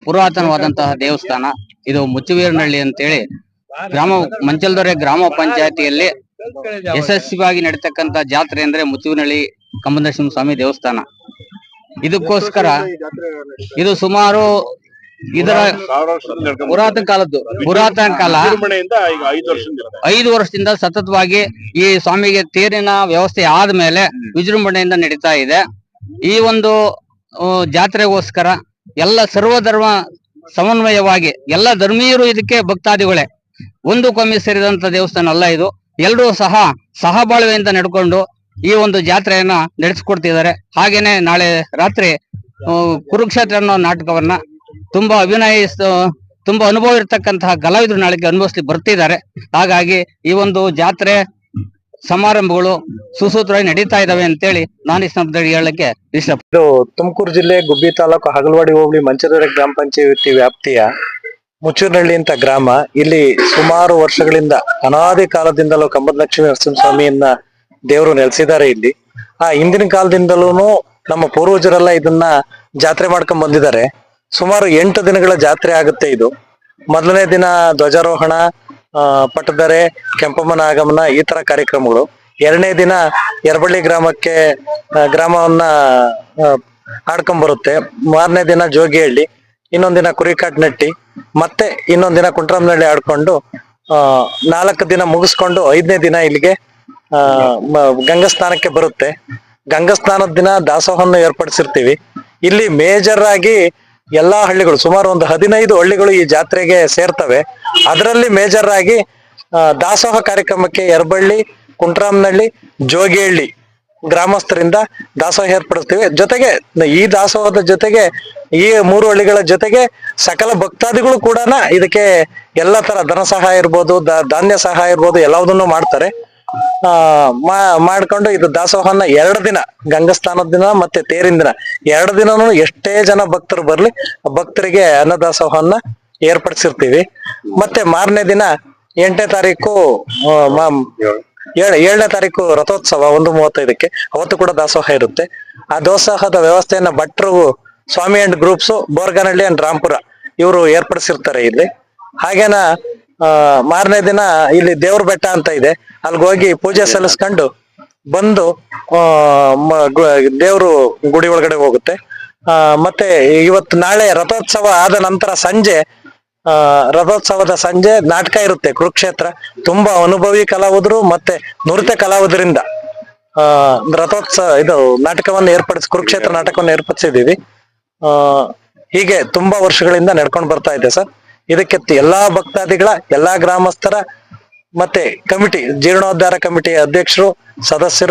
ಪುರಾತನವಾದಂತಹ ದೇವಸ್ಥಾನ. ಇದು ಮುಚ್ಚುವೀರನಹಳ್ಳಿ ಅಂತೇಳಿ ಮಂಚಲ್ದೊರೆ ಗ್ರಾಮ ಪಂಚಾಯತಿಯಲ್ಲಿ ಯಶಸ್ವಿಯಾಗಿ ನಡೀತಕ್ಕಂತ ಜಾತ್ರೆ ಅಂದ್ರೆ ಮುಚ್ಚುವೀರನಹಳ್ಳಿ ಕಮ್ಮನರಸಿಂಹ ಸ್ವಾಮಿ ದೇವಸ್ಥಾನ. ಇದಕ್ಕೋಸ್ಕರ ಇದು ಸುಮಾರು ಇದರ ಪುರಾತನ ಕಾಲ 5 ವರ್ಷದಿಂದ ಸತತವಾಗಿ ಈ ಸ್ವಾಮಿಗೆ ತೇರಿನ ವ್ಯವಸ್ಥೆ ಆದ್ಮೇಲೆ ವಿಜೃಂಭಣೆಯಿಂದ ನಡೀತಾ ಇದೆ. ಈ ಒಂದು ಜಾತ್ರೆಗೋಸ್ಕರ ಎಲ್ಲ ಸರ್ವಧರ್ಮ ಸಮನ್ವಯವಾಗಿ ಎಲ್ಲ ಧರ್ಮೀಯರು ಇದಕ್ಕೆ ಭಕ್ತಾದಿಗಳೇ, ಒಂದು ಕೊಮ್ಮೆ ಸೇರಿದಂತ ದೇವಸ್ಥಾನ ಅಲ್ಲ ಇದು. ಎಲ್ಲರೂ ಸಹಬಾಳ್ವೆಯಿಂದ ನಡ್ಕೊಂಡು ಈ ಒಂದು ಜಾತ್ರೆಯನ್ನ ನಡೆಸಿಕೊಡ್ತಿದ್ದಾರೆ. ಹಾಗೇನೆ ನಾಳೆ ರಾತ್ರಿ ಕುರುಕ್ಷೇತ್ರ ಅನ್ನೋ ನಾಟಕವನ್ನ ತುಂಬಾ ತುಂಬಾ ಅನುಭವ ಇರತಕ್ಕಂತಹ ಕಲಾವಿದರು ನಾಳೆಗೆ ಅನುಭವಿಸ್ಲಿಕ್ಕೆ ಬರ್ತಿದ್ದಾರೆ. ಹಾಗಾಗಿ ಈ ಒಂದು ಜಾತ್ರೆ ಸಮಾರಂಭಗಳು ಸುಸೂತ್ರವಾಗಿ ನಡೀತಾ ಇದಾವೆ ಅಂತೇಳಿ ನಾನು ಈ ಸಂದರ್ಭದಲ್ಲಿ ಹೇಳಕ್ಕೆ ಇಷ್ಟ. ಇದು ತುಮಕೂರು ಜಿಲ್ಲೆ ಗುಬ್ಬಿ ತಾಲೂಕು ಹಗಲವಾಡಿ ಹೋಬಳಿ ಮಂಚದೊರೆ ಗ್ರಾಮ ಪಂಚಾಯತಿ ವ್ಯಾಪ್ತಿಯ ಮುಚ್ಚೂರಿನಹಳ್ಳಿ ಅಂತ ಗ್ರಾಮ. ಇಲ್ಲಿ ಸುಮಾರು ವರ್ಷಗಳಿಂದ ಅನಾದಿ ಕಾಲದಿಂದಲೂ ಕಮ್ಮನರಸಿಂಹ ನರಸಿಂಹಸ್ವಾಮಿಯನ್ನ ದೇವರು ನೆಲೆಸಿದ್ದಾರೆ ಇಲ್ಲಿ. ಆ ಹಿಂದಿನ ಕಾಲದಿಂದಲೂ ನಮ್ಮ ಪೂರ್ವಜರೆಲ್ಲ ಇದನ್ನ ಜಾತ್ರೆ ಮಾಡ್ಕೊಂಡ್ ಬಂದಿದ್ದಾರೆ. ಸುಮಾರು 8 ದಿನಗಳ ಜಾತ್ರೆ ಆಗುತ್ತೆ ಇದು. ಮೊದಲನೇ ದಿನ ಧ್ವಜಾರೋಹಣ, ಪಟ್ಟದರೆ, ಕೆಂಪಮ್ಮನ ಆಗಮನ, ಈ ತರ ಕಾರ್ಯಕ್ರಮಗಳು. 2ನೇ ದಿನ ಯರಬಳ್ಳಿ ಗ್ರಾಮವನ್ನ ಆಡ್ಕೊಂಡ್ ಬರುತ್ತೆ. 3ನೇ ದಿನ ಜೋಗಿಹಳ್ಳಿ, ಇನ್ನೊಂದಿನ ಕುರಿಕಾಟ್ನಟ್ಟಿ, ಮತ್ತೆ ಇನ್ನೊಂದಿನ ಕುಂಟ್ರಾಮನಹಳ್ಳಿ ಆಡ್ಕೊಂಡು 4 ದಿನ ಮುಗಿಸ್ಕೊಂಡು 5ನೇ ದಿನ ಇಲ್ಲಿಗೆ ಗಂಗಸ್ನಾನಕ್ಕೆ ಬರುತ್ತೆ. ಗಂಗಸ್ನಾನದ ದಿನ ದಾಸೋಹವನ್ನು ಏರ್ಪಡಿಸಿರ್ತೀವಿ. ಇಲ್ಲಿ ಮೇಜರ್ ಆಗಿ ಎಲ್ಲಾ ಹಳ್ಳಿಗಳು, ಸುಮಾರು ಒಂದು 15 ಹಳ್ಳಿಗಳು ಈ ಜಾತ್ರೆಗೆ ಸೇರ್ತವೆ. ಅದರಲ್ಲಿ ಮೇಜರ್ ಆಗಿ ದಾಸೋಹ ಕಾರ್ಯಕ್ರಮಕ್ಕೆ ಯರಬಳ್ಳಿ, ಕುಂಟ್ರಾಮನಹಳ್ಳಿ, ಜೋಗಿಹಳ್ಳಿ ಗ್ರಾಮಸ್ಥರಿಂದ ದಾಸೋಹ ಏರ್ಪಡಿಸ್ತೀವಿ. ಜೊತೆಗೆ ಈ ದಾಸೋಹದ ಜೊತೆಗೆ ಈ 3 ಹಳ್ಳಿಗಳ ಜೊತೆಗೆ ಸಕಲ ಭಕ್ತಾದಿಗಳು ಕೂಡ ಇದಕ್ಕೆ ಎಲ್ಲ ತರ ಧನ ಸಹಾಯ ಇರ್ಬೋದು, ಧಾನ್ಯ ಸಹಾಯ ಇರ್ಬೋದು, ಎಲ್ಲದನ್ನು ಮಾಡ್ತಾರೆ. ಮಾಡ್ಕೊಂಡು ಇದು ದಾಸೋಹನ 2 ದಿನ, ಗಂಗಸ್ನಾನದ ದಿನ ಮತ್ತೆ ತೇರಿನ ದಿನ 2 ದಿನನೂ ಎಷ್ಟೇ ಜನ ಭಕ್ತರು ಬರ್ಲಿ ಭಕ್ತರಿಗೆ ಅನ್ನದಾಸೋಹನ ಏರ್ಪಡಿಸಿರ್ತೀವಿ. ಮತ್ತೆ ಮಾರನೇ ದಿನ 8ನೇ ತಾರೀಕು 7ನೇ ತಾರೀಕು ರಥೋತ್ಸವ 1:35ಕ್ಕೆ, ಅವತ್ತು ಕೂಡ ದಾಸೋಹ ಇರುತ್ತೆ. ಆ ದಾಸೋಹದ ವ್ಯವಸ್ಥೆಯನ್ನ ಭಟ್ರು, ಸ್ವಾಮಿ ಅಂಡ್ ಗ್ರೂಪ್ಸ್, ಬೋರ್ಗನಹಳ್ಳಿ ಅಂಡ್ ರಾಂಪುರ ಇವರು ಏರ್ಪಡಿಸಿರ್ತಾರೆ ಇಲ್ಲಿ. ಹಾಗೇನ ಮಾರನೇ ದಿನ ಇಲ್ಲಿ ದೇವ್ರ ಬೆಟ್ಟ ಅಂತ ಇದೆ, ಅಲ್ಲಿಗೆ ಹೋಗಿ ಪೂಜೆ ಸಲ್ಲಿಸ್ಕೊಂಡು ಬಂದು ದೇವ್ರು ಗುಡಿ ಒಳಗಡೆ ಹೋಗುತ್ತೆ. ಮತ್ತೆ ನಾಳೆ ರಥೋತ್ಸವ ಆದ ನಂತರ ರಥೋತ್ಸವದ ಸಂಜೆ ನಾಟಕ ಇರುತ್ತೆ. ಕುರುಕ್ಷೇತ್ರ ತುಂಬಾ ಅನುಭವಿ ಕಲಾವಿದರು ಮತ್ತೆ ನೃತ್ಯ ಕಲಾವಿದರಿಂದ ನಾಟಕವನ್ನು ಕುರುಕ್ಷೇತ್ರ ನಾಟಕವನ್ನು ಏರ್ಪಡಿಸಿದೀವಿ. ಹೀಗೆ ತುಂಬಾ ವರ್ಷಗಳಿಂದ ನಡ್ಕೊಂಡು ಬರ್ತಾ ಇದೆ ಸರ್. ಇದಕ್ಕೆ ಎಲ್ಲಾ ಭಕ್ತಾದಿಗಳ, ಎಲ್ಲಾ ಗ್ರಾಮಸ್ಥರ ಮತ್ತೆ ಕಮಿಟಿ, ಜೀರ್ಣೋದ್ಧಾರ ಕಮಿಟಿ ಅಧ್ಯಕ್ಷರು, ಸದಸ್ಯರು